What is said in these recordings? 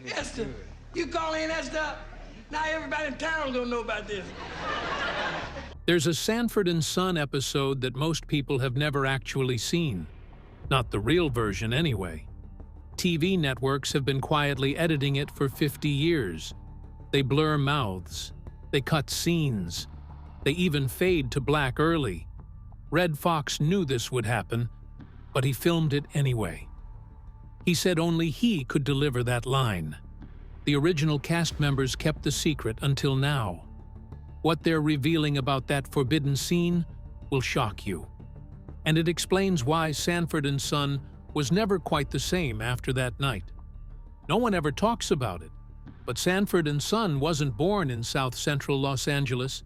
Esther, you call in Esther? Now everybody in town's gonna know about this. There's a Sanford and Son episode that most people have never actually seen. Not the real version, anyway. TV networks have been quietly editing it for 50 years. They blur mouths. They cut scenes. They even fade to black early. Red Foxx knew this would happen, but he filmed it anyway. He said only he could deliver that line. The original cast members kept the secret until now. What they're revealing about that forbidden scene will shock you. And it explains why Sanford and Son was never quite the same after that night. No one ever talks about it, but Sanford and Son wasn't born in south-central Los Angeles.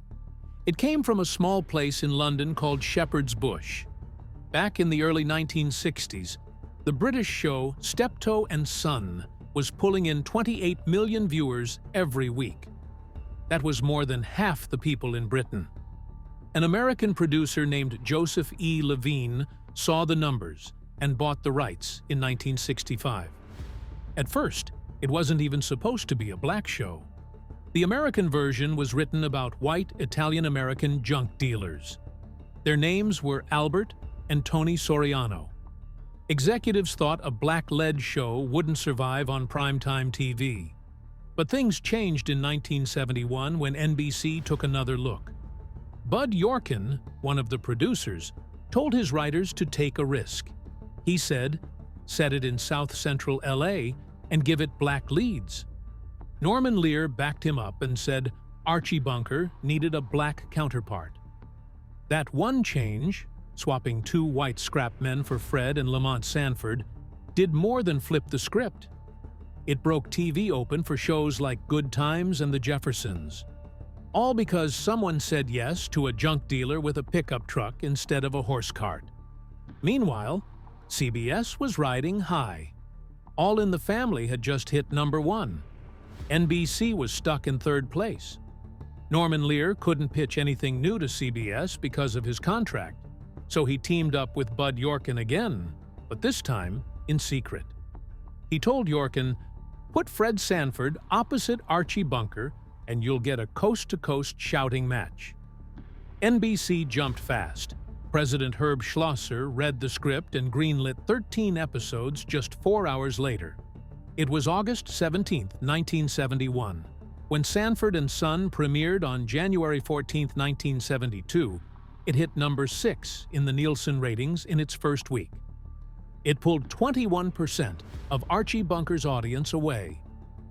It came from a small place in London called Shepherd's Bush. Back in the early 1960s, the British show Steptoe and Son was pulling in 28 million viewers every week. That was more than half the people in Britain. An American producer named Joseph E. Levine saw the numbers and bought the rights in 1965. At first, it wasn't even supposed to be a black show. The American version was written about white Italian-American junk dealers. Their names were Albert and Tony Soriano. Executives thought a black-led show wouldn't survive on primetime TV. But things changed in 1971 when NBC took another look. Bud Yorkin, one of the producers, told his writers to take a risk. He said, set it in south-central LA and give it black leads. Norman Lear backed him up and said Archie Bunker needed a black counterpart. That one change, swapping two white scrap men for Fred and Lamont Sanford, did more than flip the script. It broke TV open for shows like Good Times and The Jeffersons. All because someone said yes to a junk dealer with a pickup truck instead of a horse cart. Meanwhile, CBS was riding high. All in the Family had just hit #1. NBC was stuck in third place. Norman Lear couldn't pitch anything new to CBS because of his contract, so he teamed up with Bud Yorkin again, but this time in secret. He told Yorkin, "Put Fred Sanford opposite Archie Bunker and you'll get a coast-to-coast shouting match." NBC jumped fast. President Herb Schlosser read the script and greenlit 13 episodes just 4 hours later. It was August 17, 1971. When Sanford and Son premiered on January 14, 1972, it hit #6 in the Nielsen ratings in its first week. It pulled 21% of Archie Bunker's audience away.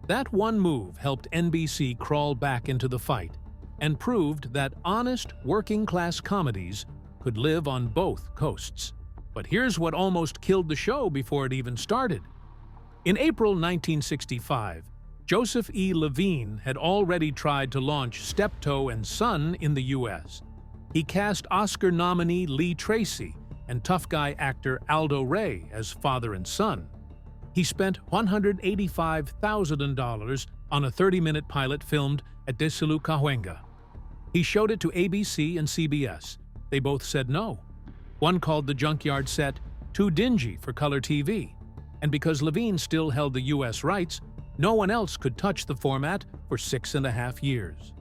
That one move helped NBC crawl back into the fight and proved that honest, working-class comedies could live on both coasts. But here's what almost killed the show before it even started. In April 1965, Joseph E. Levine had already tried to launch Steptoe and Son in the U.S. He cast Oscar nominee Lee Tracy and tough guy actor Aldo Ray as father and son. He spent $185,000 on a 30-minute pilot filmed at Desilu Cahuenga. He showed it to ABC and CBS. They both said no. One called the junkyard set too dingy for color TV, and because Levine still held the U.S. rights, no one else could touch the format for 6.5 years.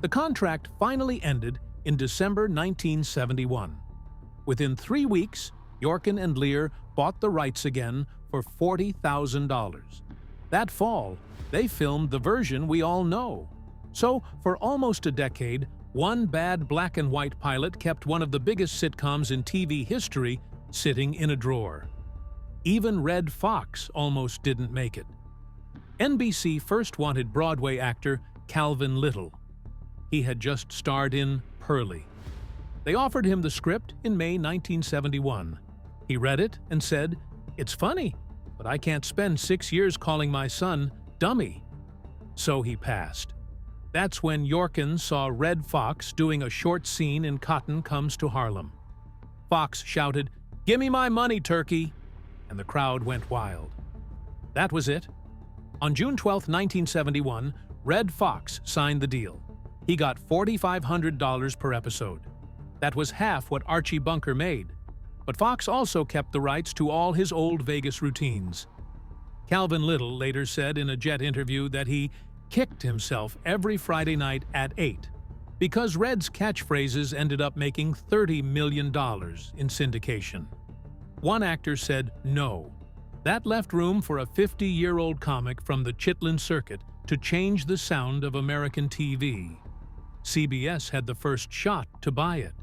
The contract finally ended in December 1971. Within 3 weeks, Yorkin and Lear bought the rights again for $40,000. That fall, they filmed the version we all know. So, for almost a decade, one bad black-and-white pilot kept one of the biggest sitcoms in TV history sitting in a drawer. Even Red Foxx almost didn't make it. NBC first wanted Broadway actor Calvin Little. He had just starred in Pearly. They offered him the script in May 1971. He read it and said, "It's funny, but I can't spend 6 years calling my son Dummy." So he passed. That's when Yorkin saw Red Foxx doing a short scene in Cotton Comes to Harlem. Foxx shouted, "Gimme my money, turkey!" and the crowd went wild. That was it. On June 12, 1971, Red Foxx signed the deal. He got $4,500 per episode. That was half what Archie Bunker made. But Foxx also kept the rights to all his old Vegas routines. Calvin Little later said in a Jet interview that he kicked himself every Friday night at 8 because Red's catchphrases ended up making $30 million in syndication. One actor said no. That left room for a 50-year-old comic from the Chitlin circuit to change the sound of American TV. CBS had the first shot to buy it.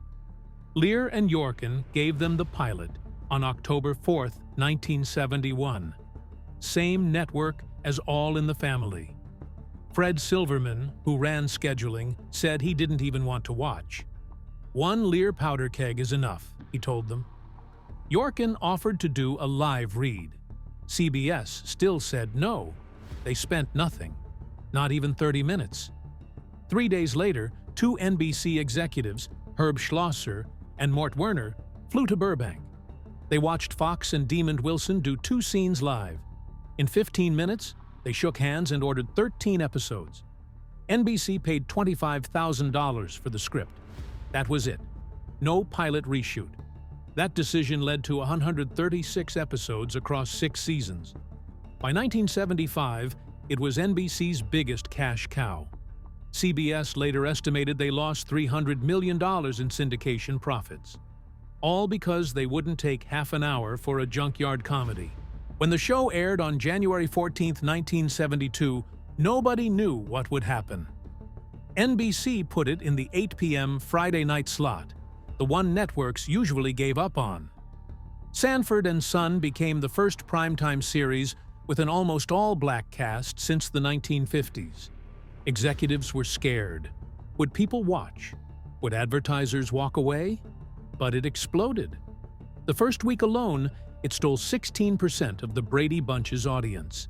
Lear and Yorkin gave them the pilot on October 4, 1971. Same network as All in the Family. Fred Silverman, who ran scheduling, said he didn't even want to watch. "One Lear powder keg is enough," he told them. Yorkin offered to do a live read. CBS still said no. They spent nothing, not even 30 minutes. 3 days later, two NBC executives, Herb Schlosser and Mort Werner, flew to Burbank. They watched Foxx and Demond Wilson do 2 scenes live. In 15 minutes, they shook hands and ordered 13 episodes. NBC paid $25,000 for the script. That was it. No pilot reshoot. That decision led to 136 episodes across 6 seasons. By 1975, it was NBC's biggest cash cow. CBS later estimated they lost $300 million in syndication profits. All because they wouldn't take half an hour for a junkyard comedy. When the show aired on January 14, 1972, nobody knew what would happen. NBC put it in the 8 p.m. Friday night slot, the one networks usually gave up on. Sanford and Son became the first primetime series with an almost all-black cast since the 1950s. Executives were scared. Would people watch? Would advertisers walk away? But it exploded. The first week alone, it stole 16% of the Brady Bunch's audience.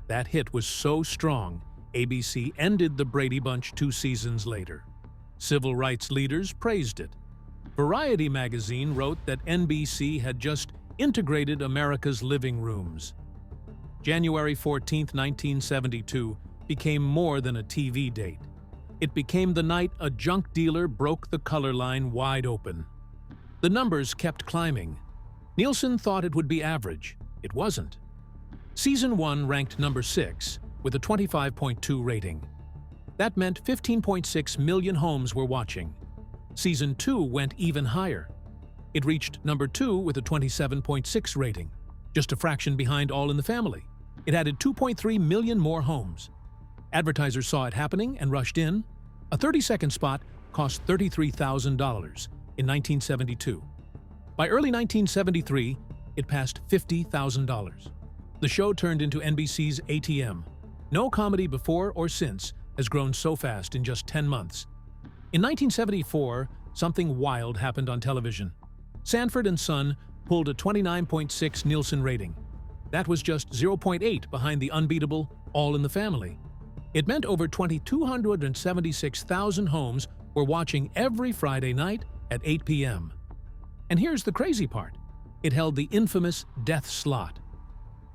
That hit was so strong, ABC ended the Brady Bunch 2 seasons later. Civil rights leaders praised it. Variety magazine wrote that NBC had just integrated America's living rooms. January 14, 1972, became more than a TV date. It became the night a junk dealer broke the color line wide open. The numbers kept climbing. Nielsen thought it would be average. It wasn't. Season 1 ranked number 6 with a 25.2 rating. That meant 15.6 million homes were watching. Season 2 went even higher. It reached number 2 with a 27.6 rating, just a fraction behind All in the Family. It added 2.3 million more homes. Advertisers saw it happening and rushed in. A 30-second spot cost $33,000 in 1972. By early 1973, it passed $50,000. The show turned into NBC's ATM. No comedy before or since has grown so fast in just 10 months. In 1974, something wild happened on television. Sanford and Son pulled a 29.6 Nielsen rating. That was just 0.8 behind the unbeatable All in the Family. It meant over 276,000 homes were watching every Friday night at 8 p.m. And here's the crazy part. It held the infamous death slot.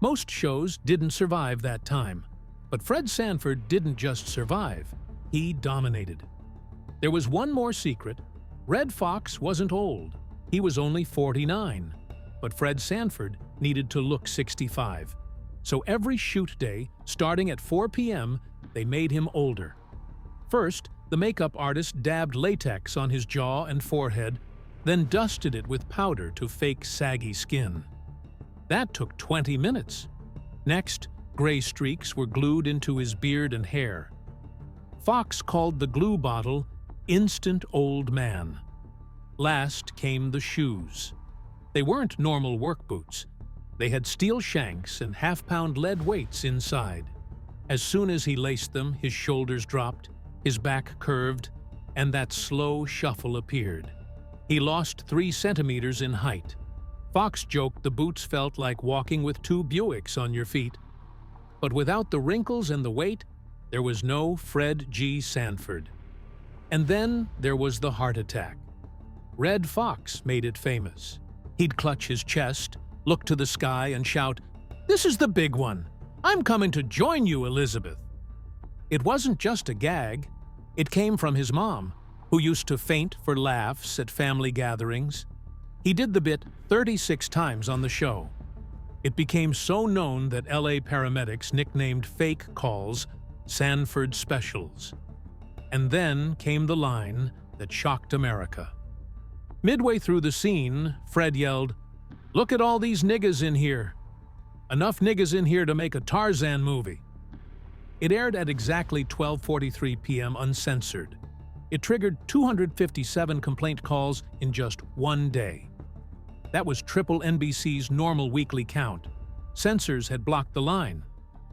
Most shows didn't survive that time. But Fred Sanford didn't just survive. He dominated. There was one more secret. Red Fox wasn't old. He was only 49. But Fred Sanford needed to look 65. So every shoot day, starting at 4 p.m., they made him older. First, the makeup artist dabbed latex on his jaw and forehead, then dusted it with powder to fake saggy skin. That took 20 minutes. Next, gray streaks were glued into his beard and hair. Foxx called the glue bottle Instant Old Man. Last came the shoes. They weren't normal work boots. They had steel shanks and half-pound lead weights inside. As soon as he laced them, his shoulders dropped, his back curved, and that slow shuffle appeared. He lost 3 centimeters in height. Foxx joked the boots felt like walking with 2 Buicks on your feet. But without the wrinkles and the weight, there was no Fred G. Sanford. And then there was the heart attack. Red Fox made it famous. He'd clutch his chest, look to the sky, and shout, "This is the big one! I'm coming to join you, Elizabeth!" It wasn't just a gag. It came from his mom, who used to faint for laughs at family gatherings. He did the bit 36 times on the show. It became so known that LA paramedics nicknamed fake calls Sanford Specials. And then came the line that shocked America. Midway through the scene, Fred yelled, "Look at all these niggas in here. Enough niggas in here to make a Tarzan movie." It aired at exactly 12:43 p.m. uncensored. It triggered 257 complaint calls in just one day. That was triple NBC's normal weekly count. Censors had blocked the line.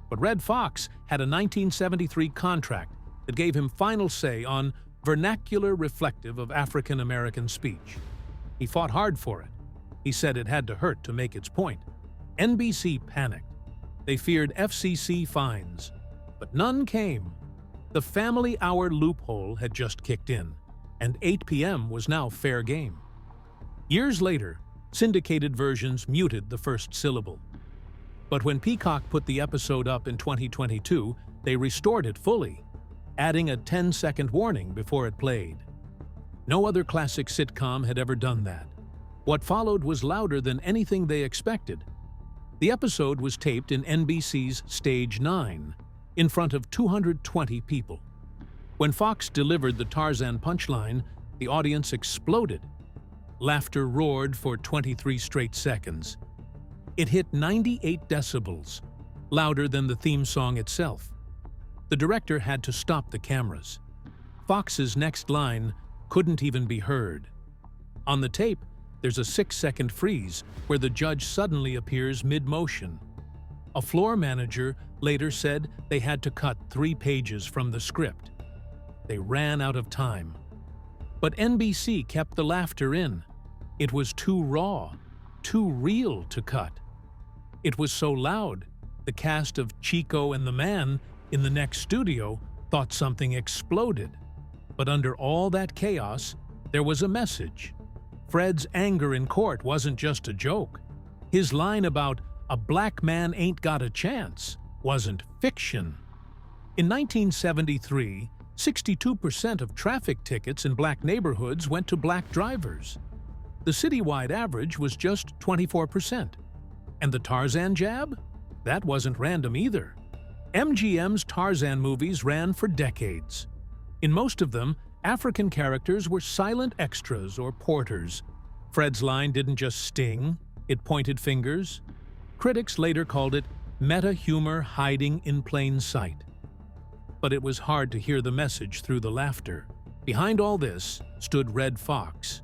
But Red Foxx had a 1973 contract that gave him final say on vernacular reflective of African American speech. He fought hard for it. He said it had to hurt to make its point. NBC panicked. They feared FCC fines. But none came. The Family Hour loophole had just kicked in, and 8 p.m. was now fair game. Years later, syndicated versions muted the first syllable. But when Peacock put the episode up in 2022, they restored it fully, adding a 10-second warning before it played. No other classic sitcom had ever done that. What followed was louder than anything they expected. The episode was taped in NBC's Stage 9, in front of 220 people. When Fox delivered the Tarzan punchline, the audience exploded. Laughter roared for 23 straight seconds. It hit 98 decibels, louder than the theme song itself. The director had to stop the cameras. Fox's next line couldn't even be heard. On the tape, there's a 6-second freeze where the judge suddenly appears mid-motion. A floor manager later said they had to cut 3 pages from the script. They ran out of time. But NBC kept the laughter in. It was too raw, too real to cut. It was so loud, the cast of Chico and the Man in the next studio thought something exploded. But under all that chaos, there was a message. Fred's anger in court wasn't just a joke. His line about "a black man ain't got a chance" wasn't fiction. In 1973, 62% of traffic tickets in black neighborhoods went to black drivers. The citywide average was just 24%. And the Tarzan jab? That wasn't random either. MGM's Tarzan movies ran for decades. In most of them, African characters were silent extras or porters. Fred's line didn't just sting, it pointed fingers. Critics later called it meta-humor hiding in plain sight. But it was hard to hear the message through the laughter. Behind all this stood Red Foxx.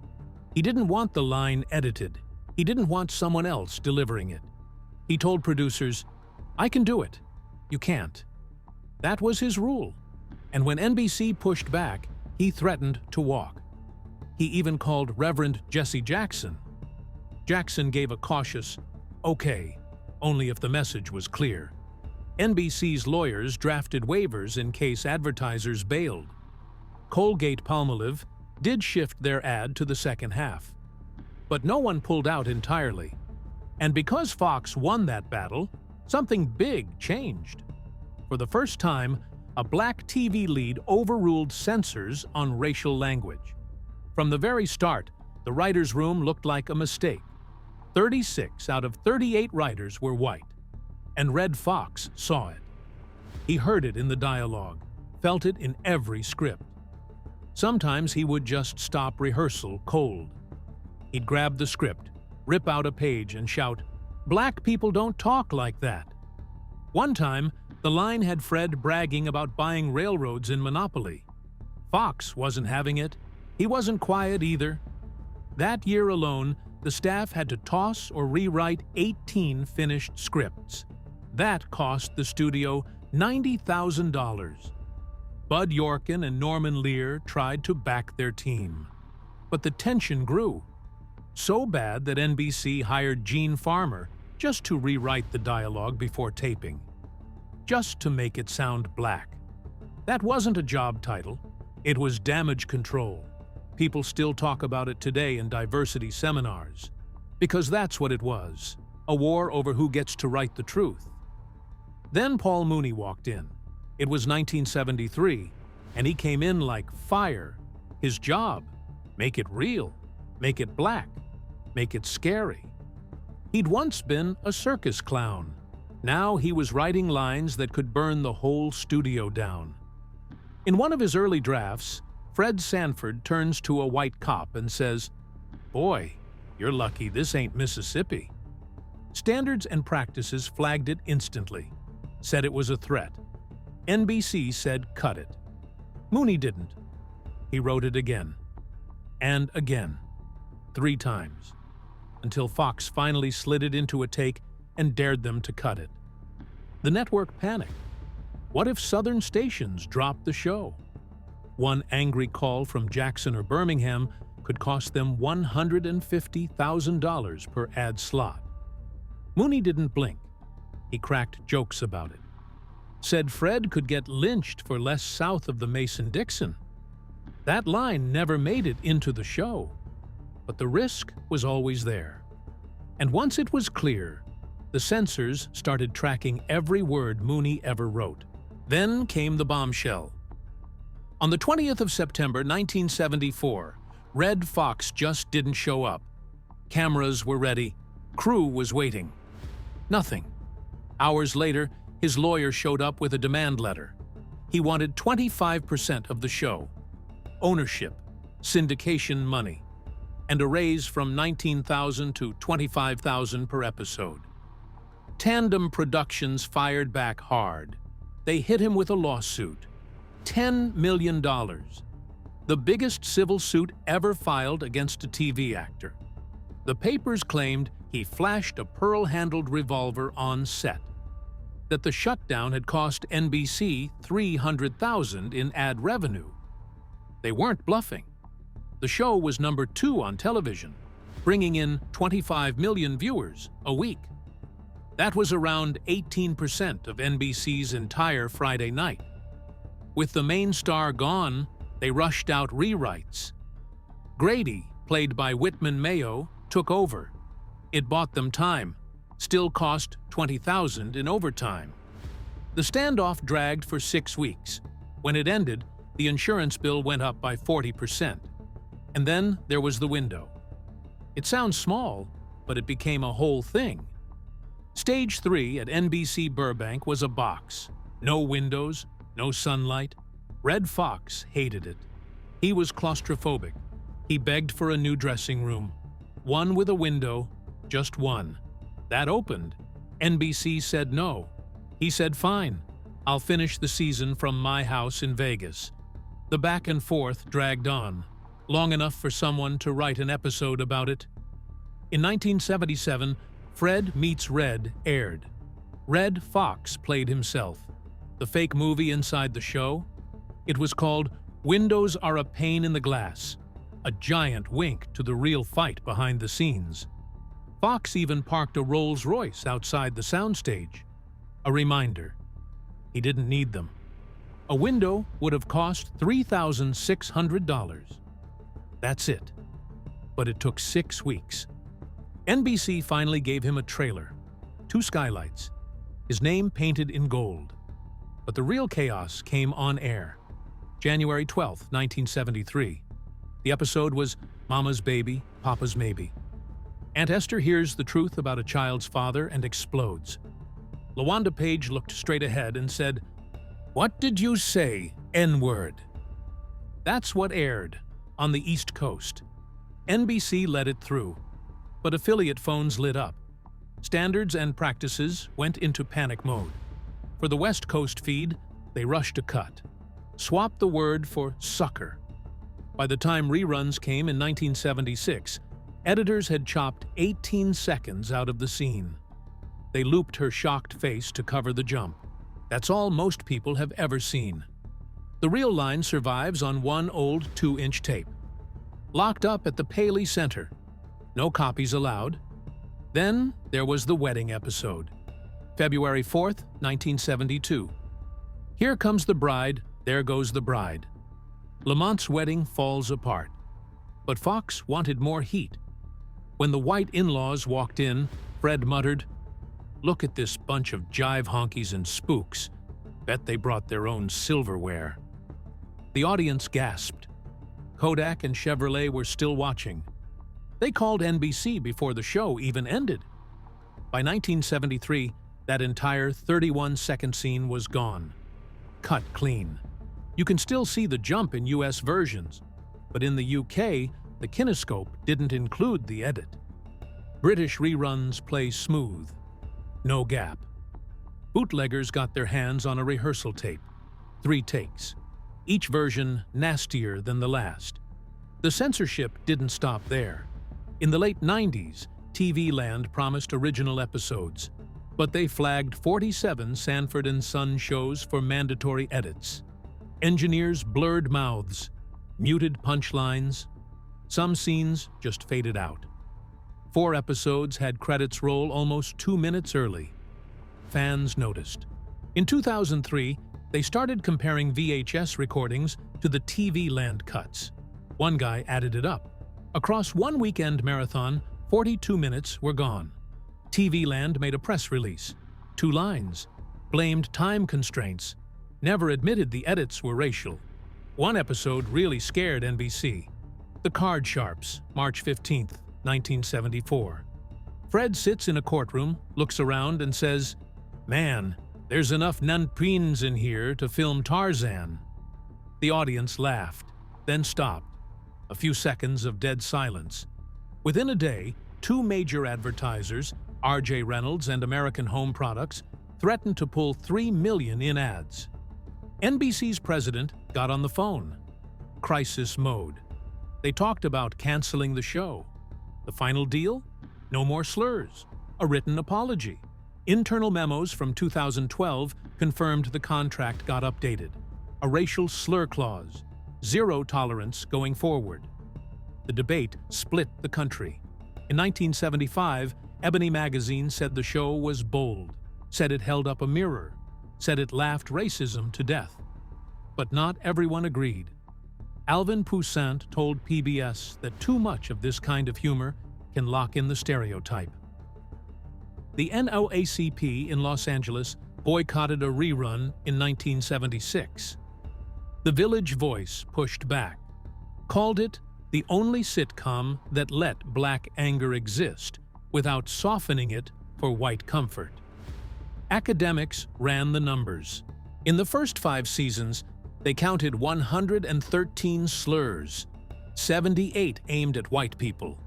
He didn't want the line edited. He didn't want someone else delivering it. He told producers, "I can do it. You can't." That was his rule. And when NBC pushed back, he threatened to walk. He even called Reverend Jesse Jackson. Jackson gave a cautious, "Okay," only if the message was clear. NBC's lawyers drafted waivers in case advertisers bailed. Colgate-Palmolive did shift their ad to the second half. But no one pulled out entirely. And because Fox won that battle, something big changed. For the first time, a black TV lead overruled censors on racial language. From the very start, the writers' room looked like a mistake. 36 out of 38 writers were white. And Red Foxx saw it. He heard it in the dialogue, felt it in every script. Sometimes he would just stop rehearsal cold. He'd grab the script, rip out a page, and shout, "Black people don't talk like that." One time, the line had Fred bragging about buying railroads in Monopoly. Fox wasn't having it. He wasn't quiet either. That year alone, the staff had to toss or rewrite 18 finished scripts. That cost the studio $90,000. Bud Yorkin and Norman Lear tried to back their team. But the tension grew. So bad that NBC hired Gene Farmer just to rewrite the dialogue before taping. Just to make it sound black. That wasn't a job title. It was damage control. People still talk about it today in diversity seminars. Because that's what it was. A war over who gets to write the truth. Then Paul Mooney walked in. It was 1973, and he came in like fire. His job: make it real, make it black, make it scary. He'd once been a circus clown. Now he was writing lines that could burn the whole studio down. In one of his early drafts, Fred Sanford turns to a white cop and says, "Boy, you're lucky this ain't Mississippi." Standards and Practices flagged it instantly, said it was a threat. NBC said cut it. Mooney didn't. He wrote it again. And again. 3 times. Until Foxx finally slid it into a take and dared them to cut it. The network panicked. What if Southern stations dropped the show? One angry call from Jackson or Birmingham could cost them $150,000 per ad slot. Mooney didn't blink. He cracked jokes about it. Said Fred could get lynched for less south of the Mason-Dixon. That line never made it into the show. But the risk was always there. And once it was clear, the censors started tracking every word Mooney ever wrote. Then came the bombshell. On the 20th of September 1974, Red Fox just didn't show up. Cameras were ready. Crew was waiting. Nothing. Hours later, his lawyer showed up with a demand letter. He wanted 25% of the show, ownership, syndication money, and a raise from $19,000 to $25,000 per episode. Tandem Productions fired back hard. They hit him with a lawsuit. $10 million. The biggest civil suit ever filed against a TV actor. The papers claimed he flashed a pearl-handled revolver on set. That the shutdown had cost NBC $300,000 in ad revenue. They weren't bluffing. The show was number 2 on television, bringing in 25 million viewers a week. That was around 18% of NBC's entire Friday night. With the main star gone, they rushed out rewrites. Grady, played by Whitman Mayo, took over. It bought them time, still cost $20,000 in overtime. The standoff dragged for 6 weeks. When it ended, the insurance bill went up by 40%. And then there was the window. It sounds small, but it became a whole thing. Stage 3 at NBC Burbank was a box. No windows, no sunlight. Red Fox hated it. He was claustrophobic. He begged for a new dressing room. One with a window, just one. That opened. NBC said no. He said, "Fine, I'll finish the season from my house in Vegas." The back and forth dragged on, long enough for someone to write an episode about it. In 1977, Fred Meets Red aired. Red Fox played himself. The fake movie inside the show? It was called Windows Are a Pane in the Glass, a giant wink to the real fight behind the scenes. Fox even parked a Rolls-Royce outside the soundstage. A reminder. He didn't need them. A window would have cost $3,600. That's it. But it took 6 weeks. NBC finally gave him a trailer, 2 skylights, his name painted in gold. But the real chaos came on air. January 12, 1973. The episode was Mama's Baby, Papa's Maybe. Aunt Esther hears the truth about a child's father and explodes. LaWanda Page looked straight ahead and said, "What did you say, N-word?" That's what aired on the East Coast. NBC let it through, but affiliate phones lit up. Standards and Practices went into panic mode. For the West Coast feed, they rushed a cut. Swapped the word for sucker. By the time reruns came in 1976, editors had chopped 18 seconds out of the scene. They looped her shocked face to cover the jump. That's all most people have ever seen. The real line survives on one old 2-inch tape. Locked up at the Paley Center. No copies allowed. Then there was the wedding episode. February 4th, 1972. Here comes the bride, there goes the bride. Lamont's wedding falls apart. But Fox wanted more heat. When the white in-laws walked in, Fred muttered, "Look at this bunch of jive honkies and spooks. Bet they brought their own silverware." The audience gasped. Kodak and Chevrolet were still watching. They called NBC before the show even ended. By 1973, that entire 31-second scene was gone. Cut clean. You can still see the jump in US versions, but in the UK, the kinescope didn't include the edit. British reruns play smooth. No gap. Bootleggers got their hands on a rehearsal tape. 3 takes. Each version nastier than the last. The censorship didn't stop there. In the late 90s, TV Land promised original episodes, but they flagged 47 Sanford and Son shows for mandatory edits. Engineers blurred mouths, muted punchlines. Some scenes just faded out. 4 episodes had credits roll almost 2 minutes early. Fans noticed. In 2003, they started comparing VHS recordings to the TV Land cuts. One guy added it up. Across one weekend marathon, 42 minutes were gone. TV Land made a press release. 2 lines. Blamed time constraints. Never admitted the edits were racial. One episode really scared NBC. The Card Sharps, March 15, 1974. Fred sits in a courtroom, looks around and says, "Man, there's enough nanpins in here to film Tarzan." The audience laughed, then stopped. A few seconds of dead silence. Within a day, 2 major advertisers, R.J. Reynolds and American Home Products, threatened to pull $3 million in ads. NBC's president got on the phone. Crisis mode. They talked about canceling the show. The final deal? No more slurs. A written apology. Internal memos from 2012 confirmed the contract got updated. A racial slur clause. 0 tolerance going forward. The debate split the country. In 1975, Ebony magazine said the show was bold, said it held up a mirror, said it laughed racism to death. But not everyone agreed. Alvin Poussaint told PBS that too much of this kind of humor can lock in the stereotype. The NAACP in Los Angeles boycotted a rerun in 1976. The Village Voice pushed back, called it the only sitcom that let black anger exist without softening it for white comfort. Academics ran the numbers. In the first 5 seasons, they counted 113 slurs, 78 aimed at white people,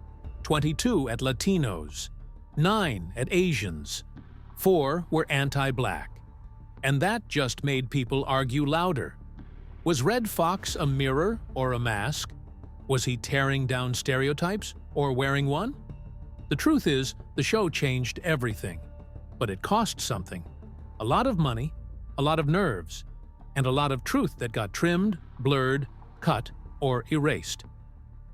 22 at Latinos, 9 at Asians, 4 were anti-black. And that just made people argue louder. Was Red Fox a mirror or a mask? Was he tearing down stereotypes or wearing one? The truth is, the show changed everything. But it cost something. A lot of money, a lot of nerves, and a lot of truth that got trimmed, blurred, cut, or erased.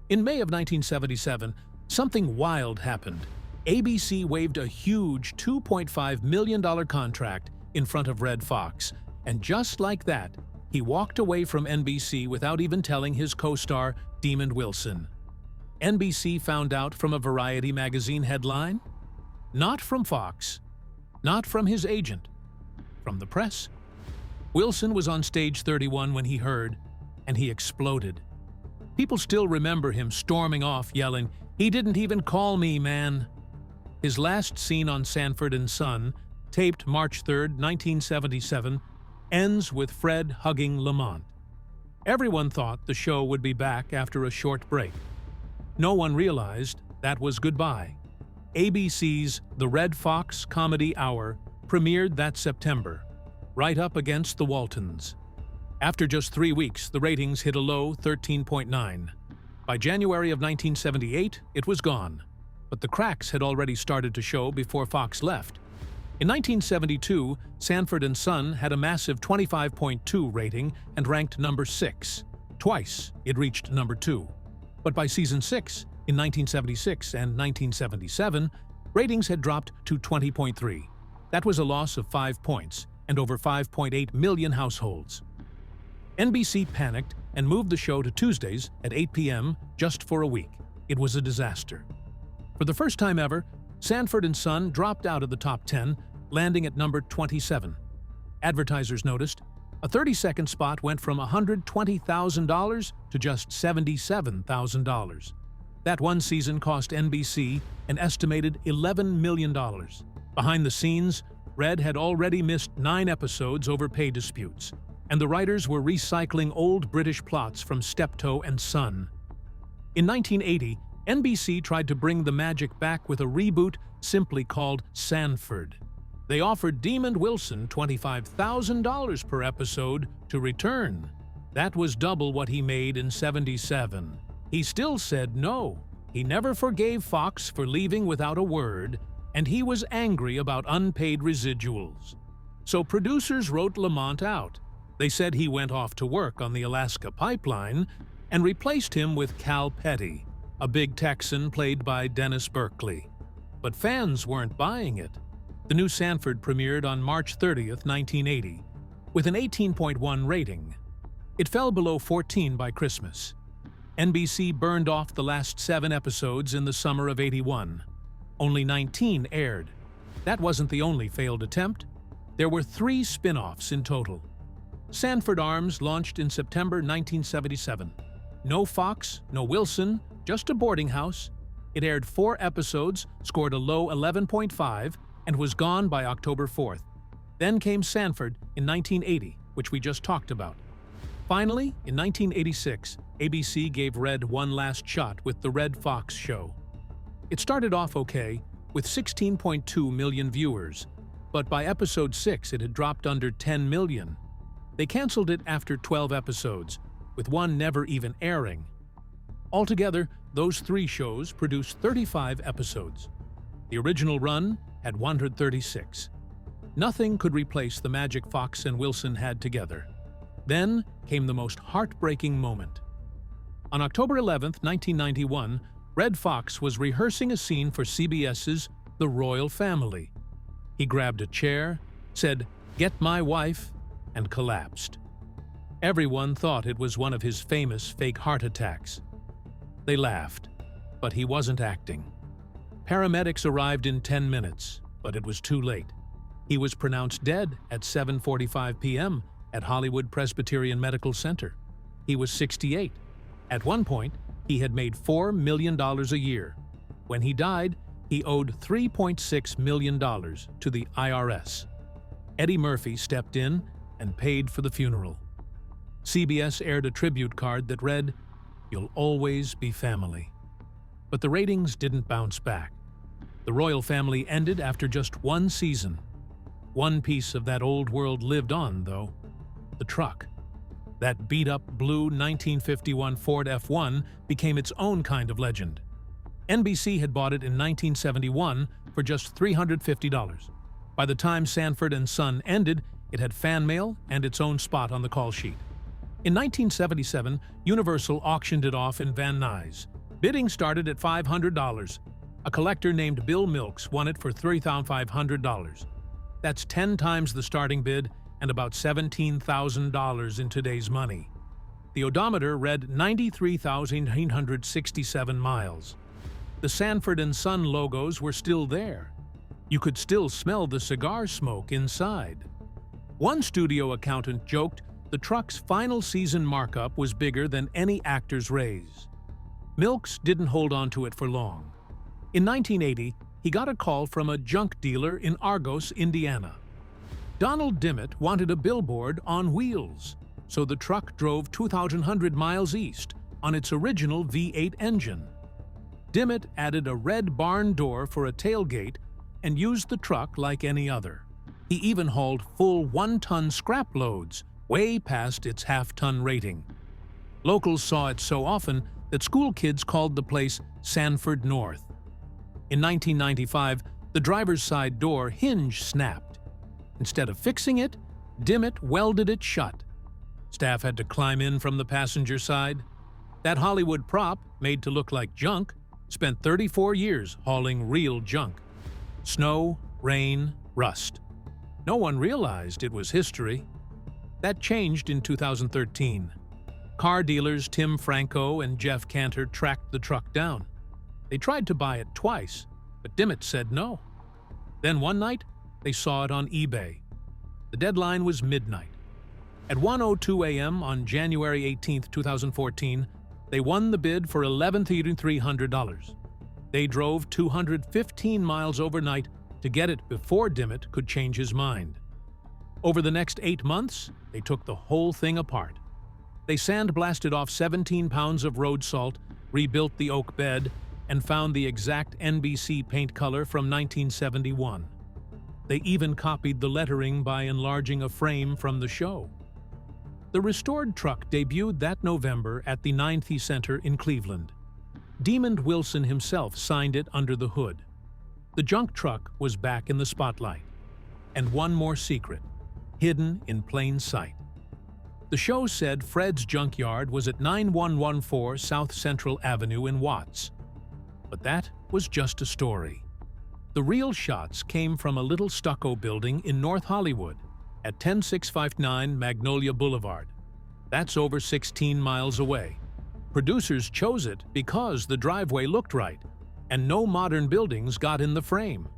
In May of 1977, something wild happened. ABC waived a huge $2.5 million contract in front of Red Fox, and just like that, he walked away from NBC without even telling his co-star, Demond Wilson. NBC found out from a Variety magazine headline? Not from Fox. Not from his agent. From the press. Wilson was on stage 31 when he heard, and he exploded. People still remember him storming off, yelling, "He didn't even call me, man." His last scene on Sanford and Son, taped March 3, 1977, ends with Fred hugging Lamont. Everyone thought the show would be back after a short break. No one realized that was goodbye. ABC's The Red Fox Comedy Hour premiered that September, right up against the Waltons. After just 3 weeks, the ratings hit a low 13.9. By January of 1978, it was gone. But the cracks had already started to show before Fox left. In 1972, Sanford and Son had a massive 25.2 rating and ranked number 6. Twice, it reached number 2. But by season 6, in 1976 and 1977, ratings had dropped to 20.3. That was a loss of 5 points and over 5.8 million households. NBC panicked and moved the show to Tuesdays at 8 p.m. just for a week. It was a disaster. For the first time ever, Sanford and Son dropped out of the top 10, landing at number 27. Advertisers noticed. A 30-second spot went from $120,000 to just $77,000. That one season cost NBC an estimated $11 million. Behind the scenes, Red had already missed 9 episodes over pay disputes, and the writers were recycling old British plots from Steptoe and Son. In 1980, NBC tried to bring the magic back with a reboot simply called Sanford. They offered Demon Wilson $25,000 per episode to return. That was double what he made in '77. He still said no. He never forgave Foxx for leaving without a word, and he was angry about unpaid residuals. So producers wrote Lamont out. They said he went off to work on the Alaska pipeline and replaced him with Cal Petty, a big Texan played by Dennis Berkeley. But fans weren't buying it. The new Sanford premiered on March 30th, 1980, with an 18.1 rating. It fell below 14 by Christmas. NBC burned off the last 7 episodes in the summer of '81. Only 19 aired. That wasn't the only failed attempt. There were 3 spin-offs in total. Sanford Arms launched in September 1977. No Foxx, no Wilson, just a boarding house. It aired 4 episodes, scored a low 11.5, and was gone by October 4th. Then came Sanford in 1980, which we just talked about. Finally, in 1986, ABC gave Red one last shot with The Red Fox Show. It started off okay, with 16.2 million viewers, but by episode 6 it had dropped under 10 million. They canceled it after 12 episodes, with one never even airing. Altogether, those 3 shows produced 35 episodes. The original run had 136. Nothing could replace the magic Foxx and Wilson had together. Then came the most heartbreaking moment. On October 11, 1991, Red Fox was rehearsing a scene for CBS's The Royal Family. He grabbed a chair, said, "Get my wife," and collapsed. Everyone thought it was one of his famous fake heart attacks. They laughed, but he wasn't acting. Paramedics arrived in 10 minutes, but it was too late. He was pronounced dead at 7:45 p.m. at Hollywood Presbyterian Medical Center. He was 68. At one point, he had made $4 million a year. When he died, he owed $3.6 million to the IRS. Eddie Murphy stepped in and paid for the funeral. CBS aired a tribute card that read, "You'll always be family." But the ratings didn't bounce back. The Royal Family ended after just 1 season. One piece of that old world lived on, though: the truck. That beat-up blue 1951 Ford F1 became its own kind of legend. NBC had bought it in 1971 for just $350. By the time Sanford and Son ended, it had fan mail and its own spot on the call sheet. In 1977, Universal auctioned it off in Van Nuys. Bidding started at $500. A collector named Bill Milks won it for $3,500. That's 10 times the starting bid and about $17,000 in today's money. The odometer read 93,867 miles. The Sanford and Son logos were still there. You could still smell the cigar smoke inside. One studio accountant joked the truck's final season markup was bigger than any actor's raise. Milks didn't hold on to it for long. In 1980, he got a call from a junk dealer in Argos, Indiana. Donald Dimmitt wanted a billboard on wheels, so the truck drove 2,100 miles east on its original V8 engine. Dimmitt added a red barn door for a tailgate and used the truck like any other. He even hauled full 1-ton scrap loads, way past its half-ton rating. Locals saw it so often that school kids called the place Sanford North. In 1995, the driver's side door hinge snapped. Instead of fixing it, Dimmitt welded it shut. Staff had to climb in from the passenger side. That Hollywood prop, made to look like junk, spent 34 years hauling real junk. Snow, rain, rust. No one realized it was history. That changed in 2013. Car dealers Tim Franco and Jeff Cantor tracked the truck down. They tried to buy it twice, but Dimmitt said no. Then one night, they saw it on eBay. The deadline was midnight. At 1:02 a.m. on January 18, 2014, they won the bid for $11,300. They drove 215 miles overnight to get it before Dimmitt could change his mind. Over the next 8 months, they took the whole thing apart. They sandblasted off 17 pounds of road salt, rebuilt the oak bed, and found the exact NBC paint color from 1971. They even copied the lettering by enlarging a frame from the show. The restored truck debuted that November at the 9th Center in Cleveland. Demond Wilson himself signed it under the hood. The junk truck was back in the spotlight. And one more secret, hidden in plain sight. The show said Fred's junkyard was at 9114 South Central Avenue in Watts. But that was just a story. The real shots came from a little stucco building in North Hollywood at 10659 Magnolia Boulevard. That's over 16 miles away. Producers chose it because the driveway looked right, and no modern buildings got in the frame.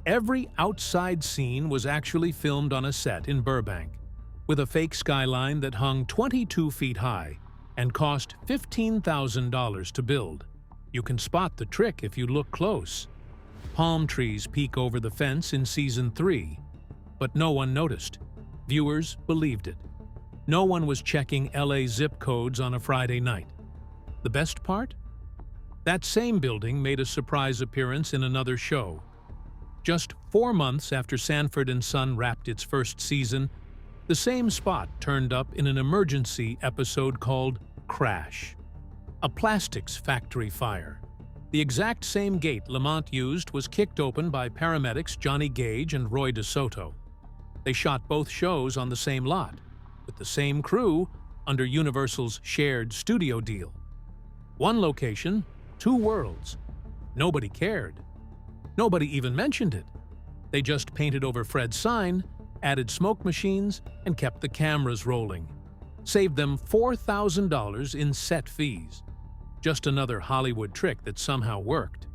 Every outside scene was actually filmed on a set in Burbank, with a fake skyline that hung 22 feet high and cost $15,000 to build. You can spot the trick if you look close. Palm trees peek over the fence in Season 3, but no one noticed. Viewers believed it. No one was checking LA zip codes on a Friday night. The best part? That same building made a surprise appearance in another show. Just 4 months after Sanford and Son wrapped its first season, the same spot turned up in an emergency episode called Crash. A plastics factory fire. The exact same gate Lamont used was kicked open by paramedics Johnny Gage and Roy DeSoto. They shot both shows on the same lot, with the same crew under Universal's shared studio deal. One location, 2 worlds. Nobody cared. Nobody even mentioned it. They just painted over Fred's sign, added smoke machines, and kept the cameras rolling. Saved them $4,000 in set fees. Just another Hollywood trick that somehow worked.